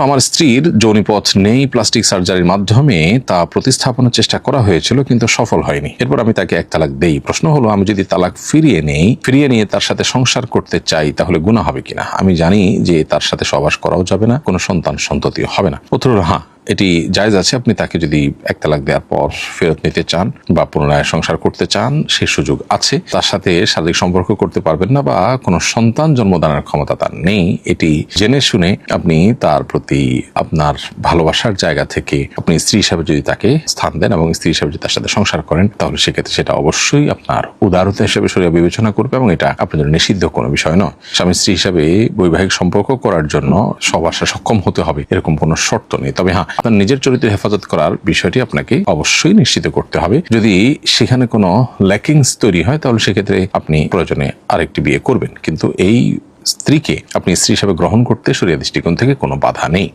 আমার স্ত্রীর যৌনিপথ নেই, প্লাস্টিক সার্জারির মাধ্যমে তা প্রতিস্থাপনের চেষ্টা করা হয়েছিল কিন্তু সফল হয়নি। এরপর আমি তাকে 1 তালাক দেই। প্রশ্ন হলো, আমি যদি তালাক ফিরিয়ে নিয়ে তার সাথে সংসার করতে চাই তাহলে গুনাহ হবে কিনা? আমি জানি যে তার সাথে সহবাস করাও যাবে না, কোনো সন্তান সন্ততিও হবে না। উত্তর হলো হ্যাঁ, এটি জায়েজ আছে। আপনি তাকে যদি 1 তালাক দেওয়ার পর ফেরত নিতে চান বা পুনরায় সংসার করতে চান, সেই সুযোগ আছে। তার সাথে শারীরিক সম্পর্ক করতে পারবেন না বা কোনো সন্তান জন্মদানের ক্ষমতা তার নেই। এটি জেনে শুনে আপনি তার প্রতি আপনার ভালোবাসার জায়গা থেকে আপনি স্ত্রী হিসাবে যদি তাকে স্থান দেন এবং স্ত্রী হিসাবে যদি তার সাথে সংসার করেন, তাহলে সেক্ষেত্রে সেটা অবশ্যই আপনার উদারতা হিসেবে শরীয়ত বিবেচনা করবে এবং এটা আপনার জন্য নিষিদ্ধ কোনো বিষয় নয়। স্বামী স্ত্রী হিসাবে বৈবাহিক সম্পর্ক করার জন্য সহবাসে সক্ষম হতে হবে এরকম কোনো শর্ত নেই। তবে হ্যাঁ, আপনার নিজের চরিত্রের হেফাজত করার বিষয়টি আপনাকে অবশ্যই নিশ্চিত করতে হবে। যদি সেখানে কোনো ল্যাকিংস তৈরি হয় তাহলে সেক্ষেত্রে আপনি প্রয়োজনে আরেকটি বিয়ে করবেন, কিন্তু এই স্ত্রীকে আপনি স্ত্রী হিসাবে গ্রহণ করতে শরীয়ত দৃষ্টিকোণ থেকে কোনো বাধা নেই।